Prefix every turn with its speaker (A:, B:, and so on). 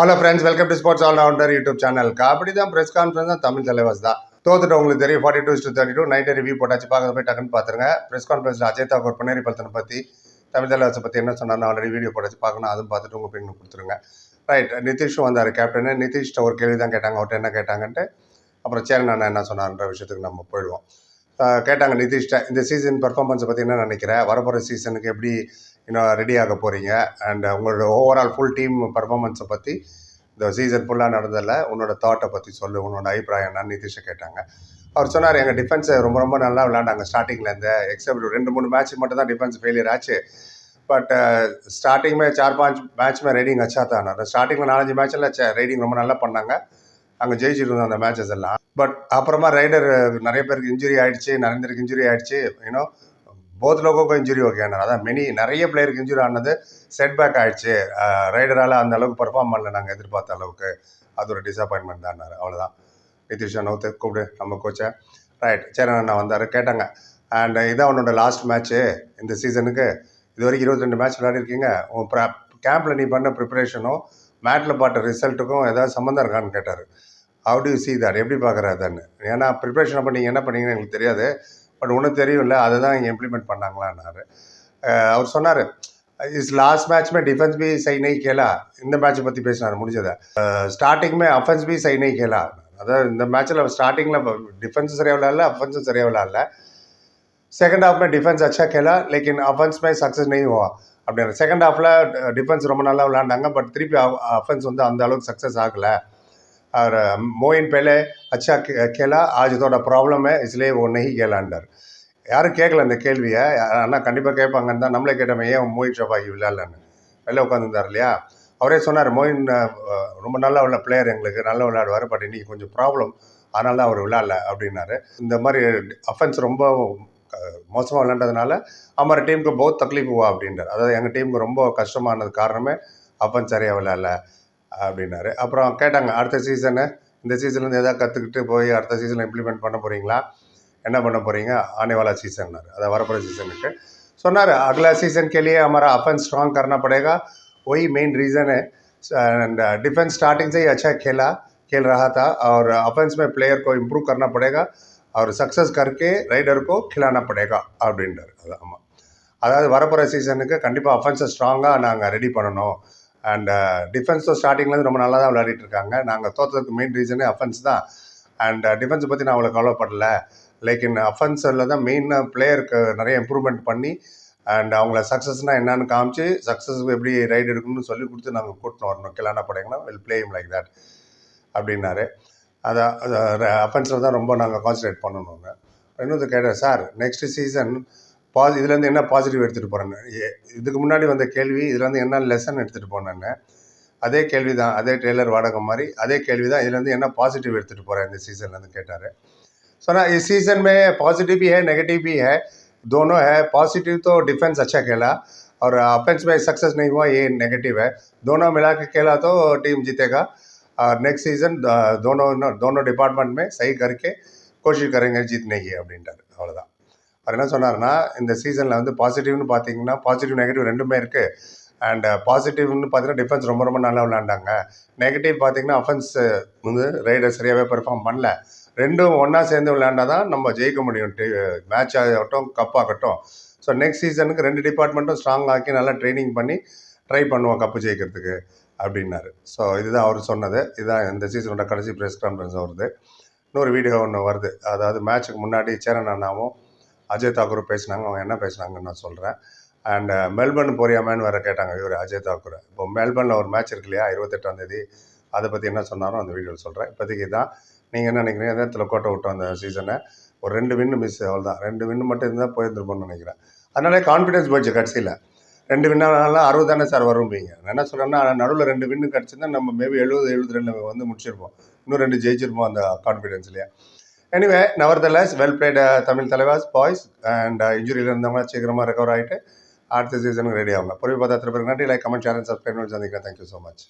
A: Hello friends, welcome to sports allrounder YouTube channel. Kabaddi தான் press conference தான் தமிழ் தலைவாஸ் தான். தோத்துட்டு உங்களுக்கு தெரியும் 42-32 நைட்டு ரிவ்யூ போட்டாச்சு. பார்க்க போய் டக்குன்னு பார்த்துருங்க. ப்ரெஸ் கான்ஃபரன்ஸில் அஜய் தாக்கூர் பொன்னேரி பல்தனை பற்றி தமிழ் தலைவாஸை பற்றி என்ன சொன்னார்னு ஆல்ரெடி வீடியோ போட்டாச்சு. பார்க்கணும், அதுவும் பார்த்துட்டு உங்கள் பின்னு கொடுத்துருங்க. ரைட், நிதிஷும் வந்தார் கேப்டனு. நிதிஷ்ட ஒரு கேள்வி தான் கேட்டாங்க, அவர்கிட்ட என்ன கேட்டாங்கன்ட்டு. அப்புறம் சேரன் அண்ணா என்ன சொன்னார்ன்ற விஷயத்துக்கு நம்ம போயிடுவோம். கேட்டாங்க நிதிஷ்ட, இந்த சீசன் பர்ஃபார்மன்ஸை பற்றி என்ன நினைக்கிறேன், வரப்போகிற சீசனுக்கு எப்படி இன்னும் ரெடி ஆக போகிறீங்க, அண்ட் உங்களோட ஓவரால் ஃபுல் டீம் பர்ஃபார்மன்ஸை பற்றி இந்த சீசன் ஃபுல்லாக நடந்ததில்ல உன்னோட தாட்டை பற்றி சொல்லு, உன்னோட அபிப்பிராயம் என்னன்னு நிதிஷை கேட்டாங்க. அவர் சொன்னார், எங்கள் டிஃபென்ஸை ரொம்ப நல்லா விளையாண்டாங்க ஸ்டார்டிங்லேருந்து. எக்ஸப்ட் 2-3 மேட்ச் மட்டும் தான் டிஃபென்ஸ் ஃபெயிலியர் ஆச்சு. பட் ஸ்டார்டிங் में 4-5 मैच में रेडिंग अच्छा था ना. ஸ்டார்டிங்கில் 4-5 மேட்சில் ரைடிங் ரொம்ப நல்லா பண்ணாங்க. அங்கே ஜெயிச்சிருந்தோம் அந்த மேட்சஸ் எல்லாம். பட் அப்புறமா ரைடர் நிறைய பேருக்கு இன்ஜுரி ஆகிடுச்சு, நரேந்தருக்கு இன்ஜுரி ஆகிடுச்சு. யூனோ போத் லோகோக்கும் இன்ஜுரி ஓகேண்ணா. அதான் நிறைய பிளேயருக்கு இன்ஜுரி ஆனது செட்பேக் ஆகிடுச்சு. ரைடரால் அந்த அளவுக்கு பர்ஃபார்ம் பண்ணல நாங்கள் எதிர்பார்த்த அளவுக்கு. அது ஒரு டிசப்பாயின்மெண்ட் தான். அவ்வளோதான். நிதிஷா நவுத்து கூப்பிடு நம்ம கோச்சை. ரைட், சரி அண்ணா வந்தார். கேட்டாங்க, அண்ட் இதான் உன்னோட லாஸ்ட் மேட்ச்சு இந்த சீசனுக்கு. இது வரைக்கும் 22 மேட்ச் விளையாடிருக்கீங்க. உன் கேம்பில் நீ பண்ண ப்ரிப்பரேஷனும் மேட்டில் பார்த்த ரிசல்ட்டுக்கும் ஏதாவது சம்மந்தம் இருக்கான்னு கேட்டார். How to you see that, எப்படி பார்க்குறாதுன்னு. ஏன்னா ப்ரிப்ரேஷன் அப்போ நீங்கள் என்ன பண்ணீங்கன்னு எனக்கு தெரியாது, பட் ஒன்றும் தெரியும்ல, அதை தான் இங்கே இம்ப்ளிமெண்ட் பண்ணாங்களான்னாரு. அவர் சொன்னார், இஸ் லாஸ்ட் மேட்ச் में डिफेंस भी सही नहीं खेला. இந்த மேட்ச்சை பற்றி பேசினார் முடிஞ்சதை. ஸ்டார்டிங் में अफेंस भी सही नहीं खेला. அதாவது இந்த மேட்ச்சில் ஸ்டார்டிங்கில் டிஃபென்ஸும் சரியாக விளையாடல, அஃபென்ஸும் சரியாக விளையாடல. செகண்ட் ஹாஃப் में डिफेंस अच्छा खेला लेकिन अफेंस में सक्सेस नहीं हुआ அப்படின்ற. செகண்ட் ஹாஃபில் டிஃபென்ஸ் ரொம்ப நல்லா விளையாண்டாங்க, பட் திருப்பி அஃபென்ஸ் வந்து அந்த அளவுக்கு சக்ஸஸ் ஆகலை. और मोइन पहले अच्छा खेला, आज थोड़ा प्रॉब्लम है इसलिए वो नहीं खेलाண்டார். யாரும் கேட்கல இந்த கேள்வியை, ஆனால் கண்டிப்பாக கேட்பாங்கன்னு தான் நம்மளே கேட்டோம், ஏன் மோயின் ஷபாகி விளையாடலன்னு. வெளில உட்காந்துருந்தார் இல்லையா, அவரே சொன்னார், மோயின் ரொம்ப நல்லா உள்ள பிளேயர், எங்களுக்கு நல்லா விளையாடுவார், பட் இன்றைக்கி கொஞ்சம் ப்ராப்ளம், அதனால தான் அவர் விளையாடல அப்படின்னாரு. இந்த மாதிரி அஃபென்ஸ் ரொம்ப மோசமாக விளையாண்டதுனால அம்மாரி டீமுக்கு பௌத் தக்லீஃப் ஹுவா அப்படின்றார். அதாவது எங்கள் டீமுக்கு ரொம்ப கஷ்டமானது காரணமே அஃபென்ஸ் சரியாக விளையாடல அப்படின்னாரு. அப்புறம் கேட்டாங்க, அடுத்த சீசனு இந்த சீசன்லேருந்து எதாவது கற்றுக்கிட்டு போய் அடுத்த சீசனில் இம்ப்ளிமெண்ட் பண்ண போகிறீங்களா, என்ன பண்ண போகிறீங்க आने वाला सीजननार. அதை வரப்போகிற சீசனுக்கு சொன்னார், अगला सीजन के लिए हमारा अफेंस स्ट्रांग करना पड़ेगा, वही मेन रीज़न है. एंड डिफेंस स्टार्टिंग से ही अच्छा खेल रहा था और अफेंस में प्लेयर को इम्प्रूव करना पड़ेगा और सक्सेस करके ரைடர் को खिलाना पड़ेगा அப்படின்றார். அது ஆமாம், அதாவது வரப்போகிற சீசனுக்கு கண்டிப்பாக அஃபென்ஸை ஸ்ட்ராங்காக நாங்கள் ரெடி பண்ணணும். அண்ட் டிஃபென்ஸும் ஸ்டார்டிங்லேருந்து ரொம்ப நல்லா தான் விளையாடிட்டு இருக்காங்க. நாங்கள் தோற்றதுக்கு மெயின் ரீசனே அஃபென்ஸ் தான். அண்ட் டிஃபென்ஸை பற்றி நான் அவ்வளோ கவலைப்படல, லைக் அஃபென்ஸில் தான் மெயினாக பிளேயருக்கு நிறைய இம்ப்ரூவ்மெண்ட் பண்ணி அண்ட் அவங்கள சக்ஸஸ்னால் என்னன்னு காமிச்சு சக்ஸஸுக்கு எப்படி ரைட் எடுக்கணும்னு சொல்லி கொடுத்து நாங்கள் கூட்டின்னு வரணும். கிளானா படைங்கன்னா will play him like that அப்படின்னாரு. அதான் அஃபென்ஸில் தான் ரொம்ப நாங்கள் கான்சன்ட்ரேட் பண்ணணுங்க. இன்னொரு கேட்டேன், சார் நெக்ஸ்ட் சீசன் இதுலேருந்து என்ன பாசிட்டிவ் எடுத்துகிட்டு போகிறேன்னு. இதுக்கு முன்னாடி வந்த கேள்வி, இதுலேருந்து என்ன லெசன் எடுத்துகிட்டு போனேன்னு அதே கேள்வி தான், அதே டெய்லர் வாடகை மாதிரி அதே கேள்வி தான். இதுலேருந்து என்ன பாசிட்டிவ் எடுத்துகிட்டு போகிறேன் இந்த சீசன்லேருந்து கேட்டார். सोना इस सीज़न में पॉजिटिव भी है नेगेटिव भी है, दोनों है. पॉजिटिव तो डिफेंस अच्छा खेला और ऑफेंस में सक्सेस नहीं हुआ, ये नेगेटिव है. दोनों मिला के खेला तो टीम जीतेगा. और नेक्स्ट सीज़न दोनों डिपार्टमेंट में सही करके कोशिश करेंगे जीतने की அப்படின்ட்டார். அவ்வளோதான். அவர் என்ன சொன்னார்னா, இந்த சீசனில் வந்து பாசிட்டிவ்னு பார்த்தீங்கன்னா பாசிட்டிவ் நெகட்டிவ் ரெண்டுமே இருக்குது. அண்ட் பாசிட்டிவ்னு பார்த்தீங்கன்னா டிஃபென்ஸ் ரொம்ப நல்லா விளையாண்டாங்க. நெகட்டிவ் பார்த்தீங்கன்னா அஃபென்ஸ் வந்து ரைடர் சரியாகவே பெர்ஃபார்ம் பண்ணல. ரெண்டும் ஒன்றா சேர்ந்து விளையாண்டா தான் நம்ம ஜெயிக்க முடியும். மேட்ச் ஆகட்டும், கப் ஆகட்டும். ஸோ நெக்ஸ்ட் சீசனுக்கு 2 டிபார்ட்மெண்ட்டும் ஸ்ட்ராங் ஆக்கி நல்லா ட்ரைனிங் பண்ணி ட்ரை பண்ணுவோம் கப்பு ஜெயிக்கிறதுக்கு அப்படின்னாரு. ஸோ இதுதான் அவர் சொன்னது. இதுதான் இந்த சீசனோட கடைசி ப்ரெஸ் கான்ஃபரன்ஸ் வருது. இன்னொரு வீடியோ ஒன்று வருது, அதாவது மேட்ச்சுக்கு முன்னாடி சேரன் அண்ணாவும் அஜய் தாக்கூரும் பேசினாங்க. அவங்க என்ன பேசுனாங்கன்னு நான் சொல்கிறேன். அண்ட் மெல்பர்ன் போறியாமேன்னு வேறு கேட்டாங்க இவர் அஜய் தாக்கூர். இப்போ மெல்பர்னில் ஒரு மேட்ச் இருக்கு இல்லையா, 28ஆம் தேதி, அதை பற்றி என்ன சொன்னாலும் அந்த வீடியோவில் சொல்கிறேன். இப்போதைக்கு தான் நீங்கள் என்ன நினைக்கிறீங்க, நேரத்தில் கோட்டை விட்டோம் அந்த சீசனை. ஒரு 2 வின்னு மிஸ், அவ்வளோதான். 2 வின்னு மட்டும் இருந்தால் போயிருந்துருப்போம்னு நினைக்கிறேன். அதனாலே கான்ஃபிடன்ஸ் போயிடுச்சு கடைசியில். 2 வின்னாலும் 60 தானே சார் வரும்பீங்க. நான் என்ன சொல்கிறேன்னா, நடுவில் 2 வின்னு கிடச்சிருந்தா நம்ம மேபி 70-72 வந்து முடிச்சிருப்போம். இன்னும் 2 ஜெயிச்சிருப்போம் அந்த கான்ஃபிடென்ஸ்லையே. எனிவே நவர்தலஸ் well played Tamil Thalaivas boys. And இன்ஜுரியில் இருந்தவங்க சீக்கிரமாக ரெக்கவர் ஆகிட்டு அடுத்த சீசனுக்கு ரெடி ஆகுங்க. பொறுப்பு பார்த்தா திருப்பி நன்றி. Like, comment, share and subscribe சந்திக்கிறேன். Thank you so much.